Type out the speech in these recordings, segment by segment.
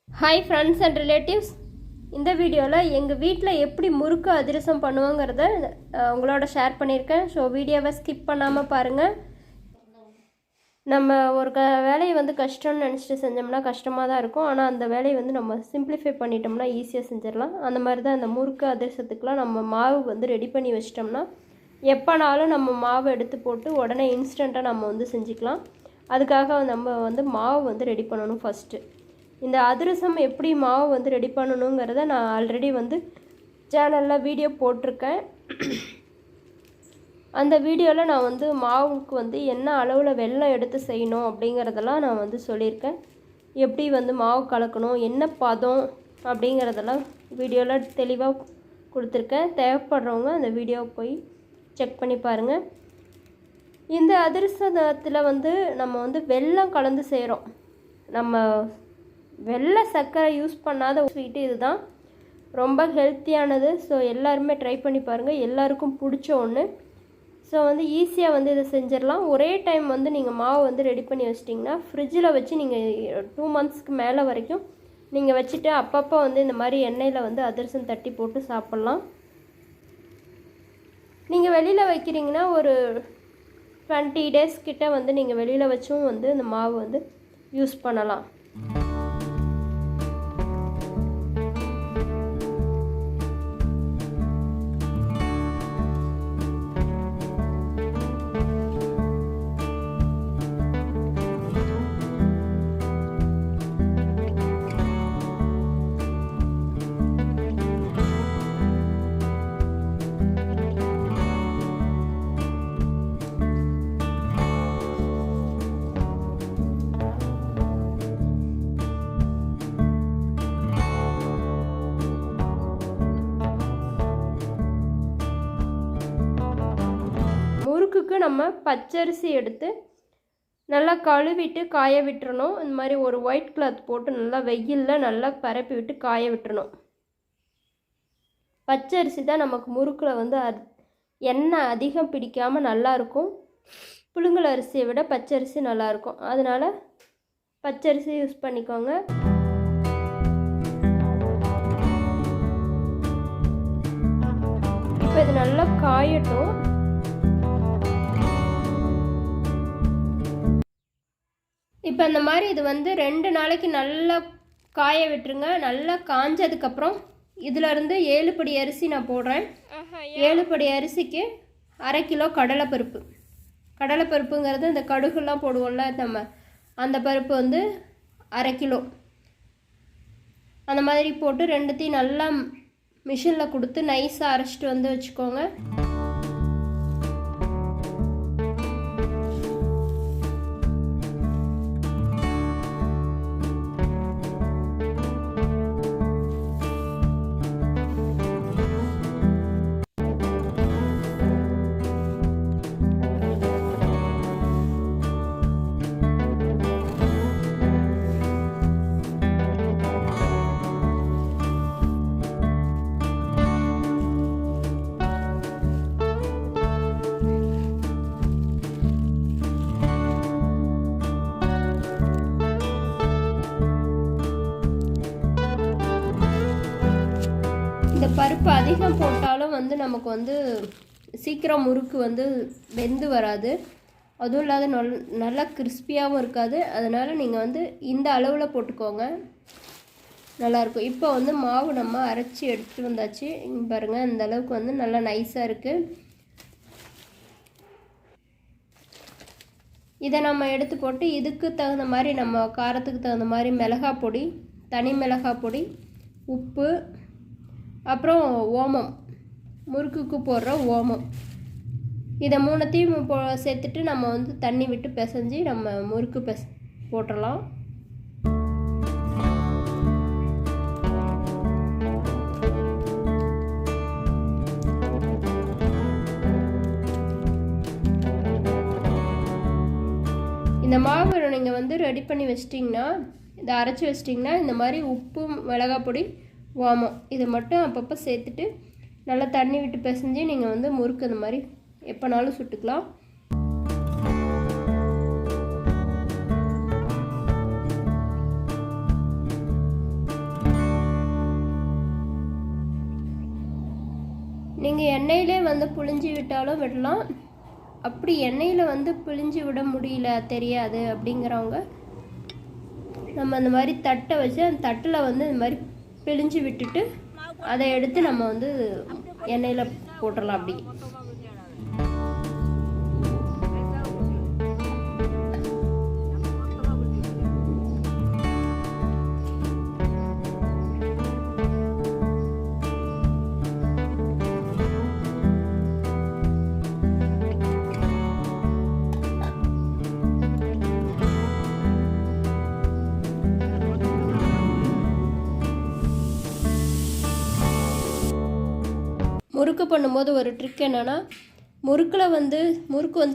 Hi friends and relatives, இந்த வீடியோவில் எங்கள் வீட்டில் எப்படி முறுக்கு அதிரசம் பண்ணுவோங்கிறத உங்களோட ஷேர் பண்ணியிருக்கேன். ஸோ வீடியோவை ஸ்கிப் பண்ணாமல் பாருங்கள். நம்ம ஒரு வேலையை கஷ்டம்னு நினச்சிட்டு செஞ்சோம்னா கஷ்டமாக தான் இருக்கும். ஆனால் அந்த வேலையை நம்ம சிம்பிளிஃபை பண்ணிட்டோம்னா ஈஸியாக செஞ்சிடலாம். அந்த மாதிரி தான் இந்த முறுக்கு அதிரசத்துக்கெலாம் நம்ம மாவு ரெடி பண்ணி வச்சிட்டோம்னா எப்போனாலும் நம்ம மாவு எடுத்து போட்டு உடனே இன்ஸ்டண்ட்டாக நம்ம செஞ்சுக்கலாம். அதுக்காக நம்ம மாவு ரெடி பண்ணணும். ஃபஸ்ட்டு இந்த அதிரசம் எப்படி மாவு ரெடி பண்ணணுங்கிறத நான் ஆல்ரெடி சேனலில் வீடியோ போட்டிருக்கேன். அந்த வீடியோவில் நான் மாவுக்கு என்ன அளவில் வெல்லம் எடுத்து செய்யணும் அப்படிங்கிறதெல்லாம் நான் சொல்லியிருக்கேன். எப்படி மாவு கலக்கணும், என்ன பதம் அப்படிங்கிறதெல்லாம் வீடியோவில் தெளிவாக கொடுத்துருக்கேன். தேவைப்படுறவங்க அந்த வீடியோவை போய் செக் பண்ணி பாருங்கள். இந்த அதிரசத்தில் நம்ம வெல்லம் கலந்து செய்கிறோம். நம்ம வெள்ளை சர்க்கரை யூஸ் பண்ணாத ஸ்வீட்டு இதுதான். ரொம்ப ஹெல்த்தியானது. ஸோ எல்லாருமே ட்ரை பண்ணி பாருங்கள். எல்லாருக்கும் பிடிச்ச ஒன்று. ஸோ ஈஸியாக இதை செஞ்சிடலாம். ஒரே டைம் நீங்கள் மாவு ரெடி பண்ணி வச்சிட்டிங்கன்னா ஃப்ரிட்ஜில் வச்சு நீங்கள் 2 மந்த்ஸ்க்கு மேலே வரைக்கும் நீங்கள் வச்சுட்டு அப்பப்போ இந்த மாதிரி எண்ணெயில் அதிரசம் தட்டி போட்டு சாப்பிட்லாம். நீங்கள் வெளியில் வைக்கிறீங்கன்னா ஒரு 20 டேஸ் கிட்ட நீங்கள் வெளியில் வச்சும் இந்த மாவு யூஸ் பண்ணலாம். முறுக்குக்கு நம்ம பச்சரிசி எடுத்து நல்லா கழுவிட்டு காய விட்டுறணும். இந்த மாதிரி ஒரு ஒயிட் கிளாத் போட்டு நல்லா வெயிலில் நல்லா பரப்பி விட்டு காய விட்டுறணும். பச்சரிசி தான் நமக்கு முறுக்கில் எண்ணெய் அதிகம் பிடிக்காமல் நல்லாயிருக்கும். புழுங்கல் அரிசியை விட பச்சரிசி நல்லாயிருக்கும். அதனால் பச்சரிசி யூஸ் பண்ணிக்கோங்க. இப்போ இது நல்லா காயட்டும். இப்போ இந்த மாதிரி இது 2 நாளைக்கு நல்லா காய விட்டுருங்க. நல்லா காஞ்சதுக்கப்புறம் இதிலருந்து 7 படி அரிசி நான் போடுறேன். 7 படி அரிசிக்கு 1/2 கிலோ கடலைப்பருப்பு. கடலைப்பருப்புங்கிறது இந்த கடுகுலாம் போடுவோம்ல நம்ம, அந்த பருப்பு 1/2 கிலோ. அந்த மாதிரி போட்டு 2த்தையும் நல்லா மிஷினில் கொடுத்து நைஸாக அரைச்சிட்டு வச்சுக்கோங்க. இந்த பருப்பு அதிகம் போட்டாலும் நமக்கு சீக்கிரம் முறுக்கு வெந்து வராது. அதுவும் இல்லாத நல்லா கிறிஸ்பியாகவும் இருக்காது. அதனால் நீங்கள் இந்த அளவில் போட்டுக்கோங்க, நல்லாயிருக்கும். இப்போ மாவு நம்ம அரைச்சி எடுத்துகிட்டு வந்தாச்சு. இங்கே பாருங்கள், இந்த அளவுக்கு நல்லா நைஸாக இருக்குது. இதை நம்ம எடுத்து போட்டு இதுக்கு தகுந்த மாதிரி நம்ம காரத்துக்கு தகுந்த மாதிரி மிளகாய் பொடி, தனி மிளகாய் பொடி, உப்பு, அப்புறம் ஓமம், முறுக்குக்கு போடுற ஓமம், இதை 3த்தையும் சேர்த்துட்டு நம்ம தண்ணி விட்டு பிசைஞ்சு நம்ம முறுக்கு போட்டுடலாம். இந்த மாவு நீங்கள் ரெடி பண்ணி வச்சிட்டிங்கன்னா, இதை அரைச்சி வச்சிட்டிங்கன்னா இந்த மாதிரி உப்பு, மிளகாய் பொடி, ஓமம் இதை மட்டும் அப்பப்போ சேர்த்துட்டு நல்லா தண்ணி விட்டு பிசைஞ்சு நீங்கள் முறுக்கு இந்த மாதிரி எப்போனாலும் சுட்டுக்கலாம். நீங்கள் எண்ணெயிலே வந்து புழிஞ்சி விட்டாலும் விடலாம். அப்படி எண்ணெயில் வந்து பிழிஞ்சு விட முடியல தெரியாது அப்படிங்கிறவங்க நம்ம அந்த மாதிரி தட்டை வச்சு அந்த தட்டில் வந்து இந்த மாதிரி பிழிஞ்சு விட்டுட்டு அதை எடுத்து நம்ம வந்து எண்ணெயில் போட்டுடலாம். அப்படி முறுக்கு பண்ணும்போது ஒரு ட்ரிக் என்னென்னா, முறுக்கு வந்து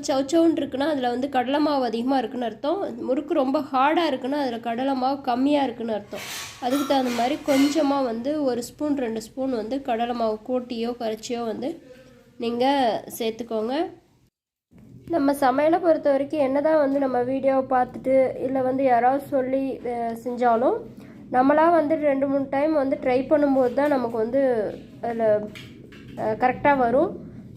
சவுச்சவுன்னு இருக்குன்னா அதில் வந்து கடலை மாவு அதிகமாக இருக்குன்னு அர்த்தம். முறுக்கு ரொம்ப ஹார்டாக இருக்குன்னா அதில் கடலை மாவு கம்மியாக இருக்குன்னு அர்த்தம். அதுக்கு தகுந்த மாதிரி கொஞ்சமாக வந்து 1 ஸ்பூன் 2 ஸ்பூன் வந்து கடலை மாவு கூட்டியோ கரைச்சியோ வந்து நீங்கள் சேர்த்துக்கோங்க. நம்ம சமையலை பொறுத்த வரைக்கும் என்ன தான் வந்து நம்ம வீடியோவை பார்த்துட்டு இல்லை வந்து யாராவது சொல்லி செஞ்சாலும் நம்மளாக வந்து 2-3 டைம் வந்து ட்ரை பண்ணும்போது தான் நமக்கு வந்து அதில் கரெக்டாக வரும்.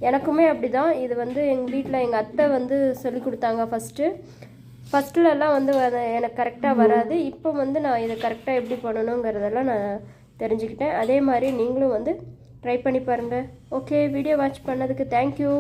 எனக்குமே அப்படி தான். இது வந்து எங்கள் வீட்டில் எங்கள் அத்தை வந்து சொல்லி கொடுத்தாங்க. ஃபஸ்ட்டுலலாம் வந்து எனக்கு கரெக்டாக வராது. இப்போ வந்து நான் இதை கரெக்டாக எப்படி பண்ணணுங்கிறதெல்லாம் நான் தெரிஞ்சுக்கிட்டேன். அதே மாதிரி நீங்களும் வந்து ட்ரை பண்ணி பாருங்கள். ஓகே, வீடியோ வாட்ச் பண்ணதுக்கு தேங்க்யூ.